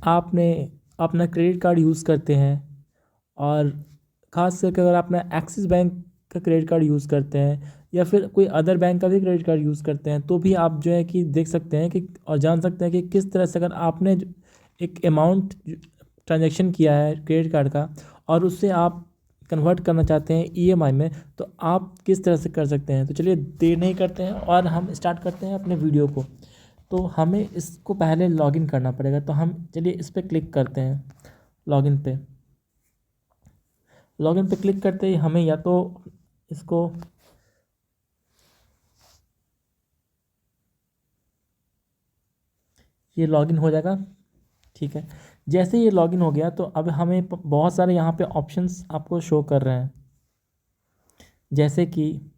आपने अपना credit card use करते हैं और ख़ास करके अगर अपना एक्सिस बैंक का क्रेडिट कार्ड यूज़ करते हैं या फिर कोई अदर बैंक का भी क्रेडिट कार्ड यूज़ करते हैं, तो भी आप जो है कि देख सकते हैं कि और जान सकते हैं कि किस तरह से अगर आपने एक अमाउंट ट्रांजैक्शन किया है क्रेडिट कार्ड का और उससे आप कन्वर्ट करना चाहते हैं ईएमआई में, तो आप किस तरह से कर सकते हैं। तो चलिए देर नहीं करते हैं और हम स्टार्ट करते हैं अपने वीडियो को। तो हमें इसको पहले लॉगिन करना पड़ेगा, तो हम चलिए इस पर क्लिक करते हैं। लॉगिन पे क्लिक करते ही हमें या तो इसको ये लॉगिन हो जाएगा, ठीक है। जैसे ये लॉगिन हो गया तो अब हमें बहुत सारे यहाँ पे ऑप्शंस आपको शो कर रहे हैं, जैसे कि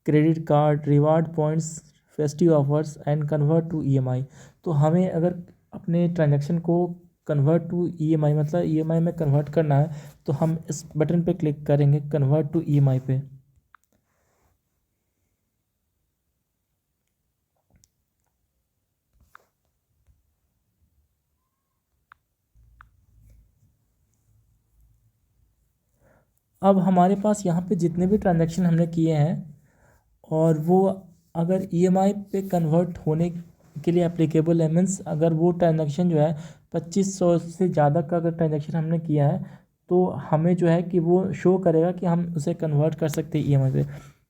credit card, reward points, festive offers and convert to EMI. तो हमें अगर अपने ट्रांजैक्शन को कन्वर्ट टू ईएमआई मतलब ईएमआई में कन्वर्ट करना है, तो हम इस बटन पे क्लिक करेंगे कन्वर्ट टू ईएमआई पे। अब हमारे पास यहाँ पे जितने भी ट्रांजैक्शन हमने किए हैं और वो अगर ईएमआई पे कन्वर्ट होने के लिए एप्लीकेबल है, मीन्स अगर वो ट्रांजैक्शन जो है 2500 से ज़्यादा का अगर ट्रांजैक्शन हमने किया है, तो हमें जो है कि वो शो करेगा कि हम उसे कन्वर्ट कर सकते हैं ईएमआई पे।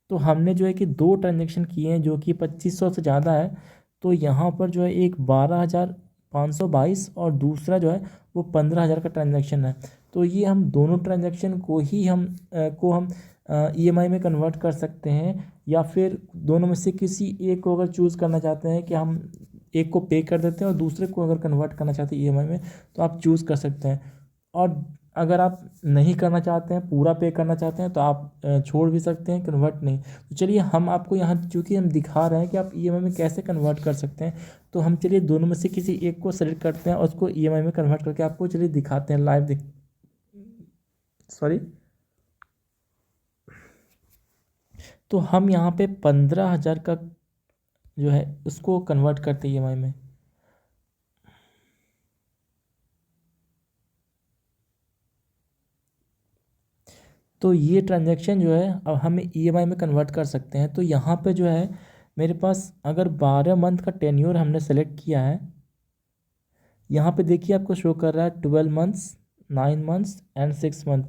तो हमने जो है कि 2 ट्रांजैक्शन किए हैं जो कि 2500 से ज़्यादा है, तो यहाँ पर जो है एक 12,522 और दूसरा जो है वो 15,000 का ट्रांजैक्शन है। तो ये हम दोनों ट्रांजैक्शन को ही हम ईएमआई में कन्वर्ट कर सकते हैं, या फिर दोनों में से किसी एक को अगर चूज़ करना चाहते हैं कि हम एक को पे कर देते हैं और दूसरे को अगर कन्वर्ट करना चाहते हैं ईएमआई में, तो आप चूज़ कर सकते हैं। और अगर आप नहीं करना चाहते हैं, पूरा पे करना चाहते हैं, तो आप छोड़ भी सकते हैं, कन्वर्ट नहीं। तो चलिए हम आपको यहाँ चूँकि हम दिखा रहे हैं कि आप ईएमआई में कैसे कन्वर्ट कर सकते हैं, तो हम चलिए दोनों में से किसी एक को सेलेक्ट करते हैं और उसको ईएमआई में कन्वर्ट करके आपको चलिए दिखाते हैं लाइव। सॉरी। तो हम यहाँ पे 15,000 का जो है उसको कन्वर्ट करते हैं ईएमआई में। तो ये ट्रांजैक्शन जो है अब हम ईएमआई में कन्वर्ट कर सकते हैं। तो यहाँ पे जो है मेरे पास अगर 12 मंथ का टेन्योर हमने सेलेक्ट किया है, यहाँ पे देखिए आपको शो कर रहा है 12 मंथ्स, 9 मंथ्स एंड 6 मंथ।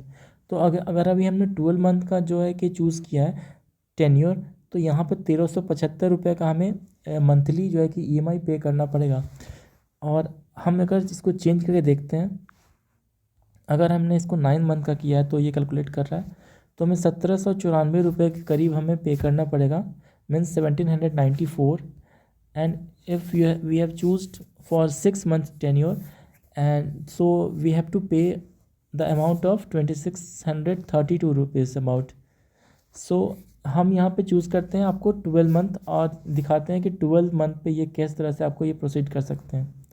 तो अगर अभी हमने 12 मंथ का जो है कि चूज़ किया है टेन्योर, तो यहाँ पे 1375 रुपये का हमें मंथली जो है कि ईएमआई पे करना पड़ेगा। और हम अगर इसको चेंज करके देखते हैं, अगर हमने इसको 9 मंथ का किया है तो ये कैलकुलेट कर रहा है, तो हमें 1794 रुपये के करीब हमें पे करना पड़ेगा, means 1794। And if we have choosed for 6 month tenure, and so we have to pay the amount of 2632 rupees about. So हम यहाँ पे चूज़ करते हैं आपको 12 मंथ और दिखाते हैं कि 12 मंथ पे ये किस तरह से आपको ये प्रोसीड कर सकते हैं।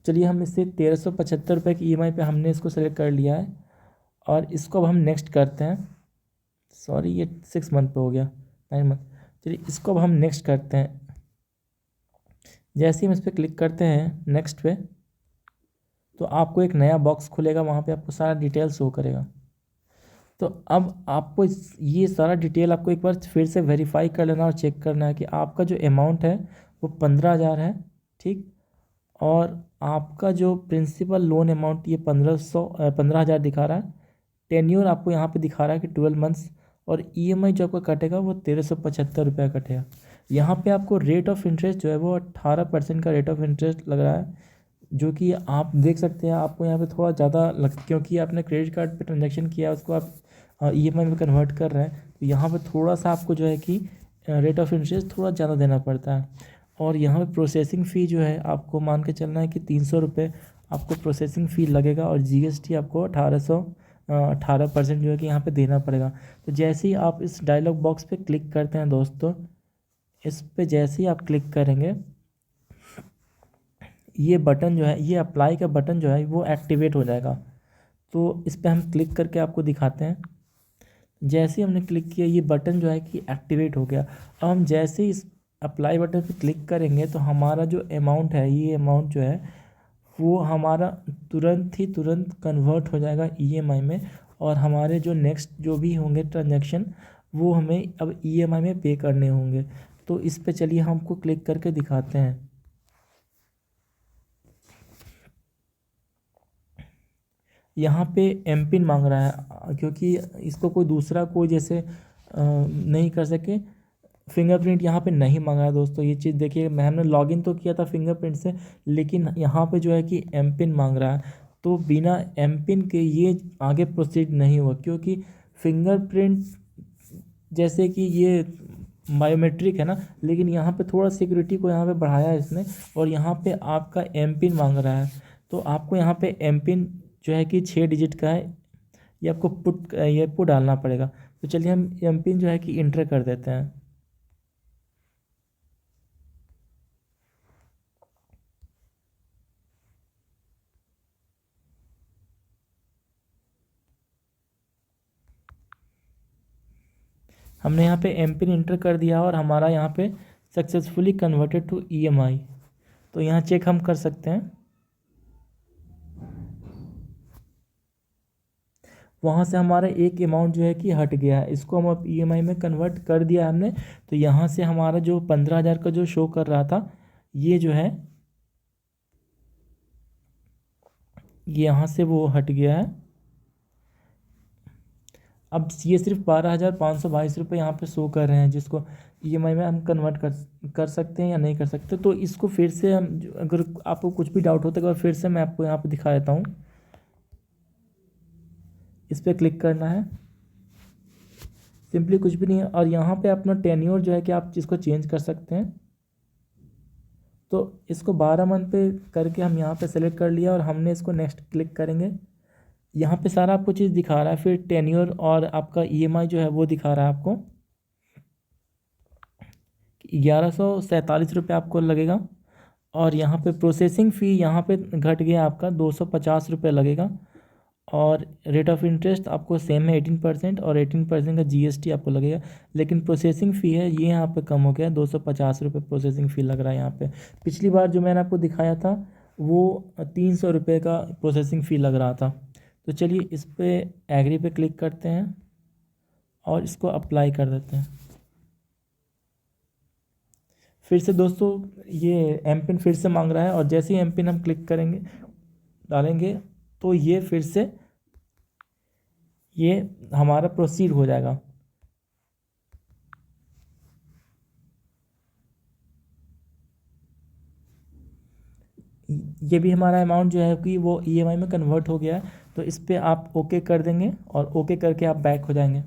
चलिए हम इससे 1375 रुपये की ईएमआई पे हमने इसको सेलेक्ट कर लिया है और इसको अब हम नेक्स्ट करते हैं। सॉरी, ये 6 मंथ पे हो गया, 9 मंथ। चलिए इसको अब हम नेक्स्ट करते हैं। जैसे ही हम इस पर क्लिक करते हैं नेक्स्ट पे, तो आपको एक नया बॉक्स खुलेगा, वहाँ पे आपको सारा डिटेल शो करेगा। तो अब आपको ये सारा डिटेल आपको एक बार फिर से वेरीफाई कर लेना और चेक करना है कि आपका जो अमाउंट है वो 15,000 है, ठीक। और आपका जो प्रिंसिपल लोन अमाउंट ये 15,000 दिखा रहा है। टेन्योर आपको यहाँ पे दिखा रहा है कि 12 मंथ्स, और ईएमआई जो आपका कटेगा वो 1375 रुपये कटेगा। यहाँ पे आपको रेट ऑफ इंटरेस्ट जो है वो 18% का रेट ऑफ इंटरेस्ट लग रहा है, जो कि आप देख सकते हैं। आपको यहाँ पे थोड़ा ज़्यादा क्योंकि आपने क्रेडिट कार्ड पे ट्रांजेक्शन किया है, उसको आप ईएमआई में कन्वर्ट कर रहे हैं, तो यहाँ पे थोड़ा सा आपको जो है कि रेट ऑफ इंटरेस्ट थोड़ा ज़्यादा देना पड़ता है। और यहाँ पे प्रोसेसिंग फ़ी जो है आपको मान के चलना है कि 300 रुपये आपको प्रोसेसिंग फ़ी लगेगा, और जीएसटी आपको 18% जो है कि यहाँ पे देना पड़ेगा। तो जैसे ही आप इस डायलॉग बॉक्स पे क्लिक करते हैं दोस्तों, इस पे जैसे ही आप क्लिक करेंगे, ये बटन जो है, ये अप्लाई का बटन जो है वो एक्टिवेट हो जाएगा। तो इस पर हम क्लिक करके आपको दिखाते हैं। जैसे ही हमने क्लिक किया, ये बटन जो है कि एक्टिवेट हो गया। अब हम जैसे ही इस अप्लाई बटन पे क्लिक करेंगे तो हमारा जो अमाउंट है, ये अमाउंट जो है वो हमारा तुरंत कन्वर्ट हो जाएगा ईएमआई में, और हमारे जो नेक्स्ट जो भी होंगे ट्रांजैक्शन वो हमें अब ईएमआई में पे करने होंगे। तो इस पे चलिए हमको क्लिक करके दिखाते हैं। यहाँ पे एम पिन मांग रहा है, क्योंकि इसको कोई दूसरा कोई जैसे नहीं कर सके। फिंगरप्रिंट यहाँ पे नहीं मांगा है दोस्तों, ये चीज़ देखिए। हमने लॉगिन तो किया था फिंगरप्रिंट से, लेकिन यहाँ पे जो है कि एम पिन मांग रहा है। तो बिना एम पिन के ये आगे प्रोसीड नहीं हुआ, क्योंकि फिंगरप्रिंट जैसे कि ये बायोमेट्रिक है ना, लेकिन यहाँ पे थोड़ा सिक्योरिटी को यहाँ पे बढ़ाया है इसने, और यहाँ पे आपका एम पिन मांग रहा है। तो आपको यहाँ पे एम पिन जो है कि 6 डिजिट का है, ये आपको डालना पड़ेगा। तो चलिए हम एम पिन जो है कि इंटर कर देते हैं। हमने यहाँ पे एम पिन इंटर कर दिया और हमारा यहाँ पे सक्सेसफुली कन्वर्टेड टू ईएमआई। तो यहाँ चेक हम कर सकते हैं, वहाँ से हमारा एक अमाउंट जो है कि हट गया है, इसको हम अब ईएमआई में कन्वर्ट कर दिया हमने। तो यहाँ से हमारा जो 15,000 का जो शो कर रहा था, ये जो है ये यहाँ से वो हट गया है। अब ये सिर्फ 12,522 रुपये यहाँ पे शो कर रहे हैं, जिसको ईएमआई में हम कन्वर्ट कर सकते हैं या नहीं कर सकते। तो इसको फिर से हम, अगर आपको कुछ भी डाउट होता है तो फिर से मैं आपको यहाँ पे दिखा देता हूँ। इस पर क्लिक करना है, सिंपली कुछ भी नहीं है, और यहाँ पे अपना टेन्योर जो है कि आप इसको चेंज कर सकते हैं। तो इसको 12 मंथ पे करके हम यहाँ पे सेलेक्ट कर लिया, और हमने इसको नेक्स्ट क्लिक करेंगे। यहाँ पे सारा आपको चीज़ दिखा रहा है, फिर टेन्योर और आपका ईएमआई जो है वो दिखा रहा है आपको। 1147 रुपये आपको लगेगा, और यहाँ पे प्रोसेसिंग फ़ी यहाँ पे घट गया, आपका 250 रुपये लगेगा। और रेट ऑफ इंटरेस्ट आपको सेम है 18%, और 18% का जीएसटी आपको लगेगा। लेकिन प्रोसेसिंग फ़ी है ये यहाँ पे कम हो गया, 250 रुपये प्रोसेसिंग फ़ी लग रहा है यहाँ पे। पिछली बार जो मैंने आपको दिखाया था वो 300 रुपये का प्रोसेसिंग फ़ी लग रहा था। तो चलिए इस पर एग्री पे क्लिक करते हैं और इसको अप्लाई कर देते हैं। फिर से दोस्तों ये एम पिन फिर से मांग रहा है, और जैसे ही एम पिन हम क्लिक करेंगे डालेंगे तो ये फिर से ये हमारा प्रोसीड हो जाएगा। ये भी हमारा अमाउंट जो है कि वो ईएमआई में कन्वर्ट हो गया है। तो इस पर आप ओके कर देंगे, और ओके करके आप बैक हो जाएंगे।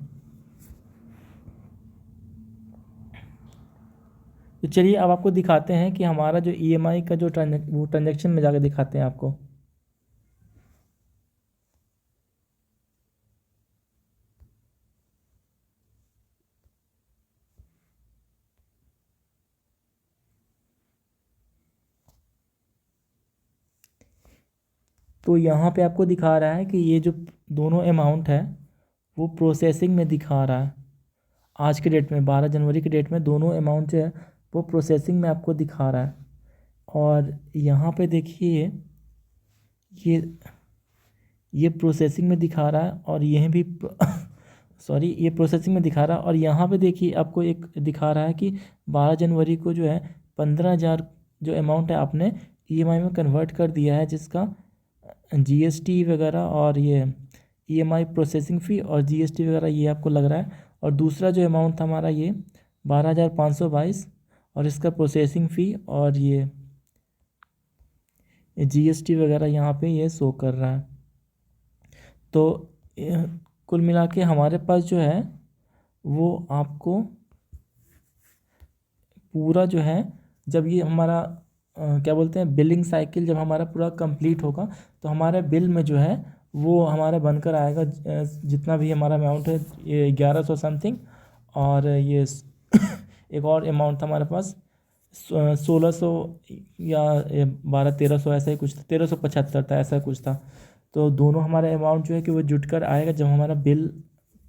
तो चलिए अब आपको दिखाते हैं कि हमारा जो ईएमआई का जो ट्रांजेक्शन में जाकर दिखाते हैं आपको। तो यहाँ पे आपको दिखा रहा है कि ये जो दोनों अमाउंट है वो प्रोसेसिंग में दिखा रहा है। आज के डेट में 12 जनवरी के डेट में दोनों अमाउंट जो है वो प्रोसेसिंग में आपको दिखा रहा है। और यहाँ पे देखिए ये ये प्रोसेसिंग में दिखा रहा है, और यह भी सॉरी ये प्रोसेसिंग में दिखा रहा है। और यहाँ पे देखिए आपको एक दिखा रहा है कि 12 जनवरी को जो है 15,000 जो अमाउंट है आपने ईएमआई में कन्वर्ट कर दिया है, जिसका जीएसटी वगैरह और ये ईएमआई प्रोसेसिंग फ़ी और जीएसटी वगैरह ये आपको लग रहा है। और दूसरा जो अमाउंट था हमारा ये 12,522, और इसका प्रोसेसिंग फ़ी और ये जीएसटी वगैरह यहाँ पे ये शो कर रहा है। तो कुल मिला के हमारे पास जो है वो आपको पूरा जो है, जब ये हमारा क्या बोलते हैं बिलिंग साइकिल जब हमारा पूरा कंप्लीट होगा, तो हमारे बिल में जो है वो हमारा बनकर आएगा जितना भी हमारा अमाउंट है ये 1100 समथिंग। और ये एक और अमाउंट था हमारे पास 1600 या 1200-1300 ऐसा ही कुछ था, 1375 था ऐसा कुछ था। तो दोनों हमारे अमाउंट जो है कि वो जुट कर आएगा जब हमारा बिल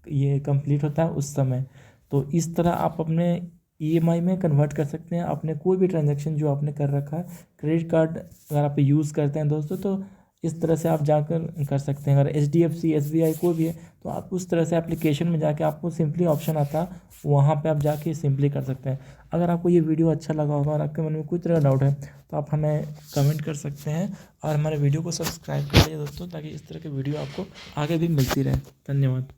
ये कंप्लीट होता है उस समय। तो इस तरह आप अपने ईएमआई में कन्वर्ट कर सकते हैं। आपने कोई भी ट्रांजैक्शन जो आपने कर रखा है, क्रेडिट कार्ड अगर आप यूज़ करते हैं दोस्तों, तो इस तरह से आप जाकर कर सकते हैं। अगर एचडीएफसी, एसबीआई कोई भी है तो आप उस तरह से एप्लीकेशन में जाके आपको सिंपली ऑप्शन आता है, वहाँ पे आप जाके सिंपली कर सकते हैं। अगर आपको ये वीडियो अच्छा लगा होगा और आपके मन में कोई तरह का डाउट है तो आप हमें कमेंट कर सकते हैं और हमारे वीडियो को सब्सक्राइब कर लीजिए दोस्तों, ताकि इस तरह की वीडियो आपको आगे भी मिलती रहे। धन्यवाद।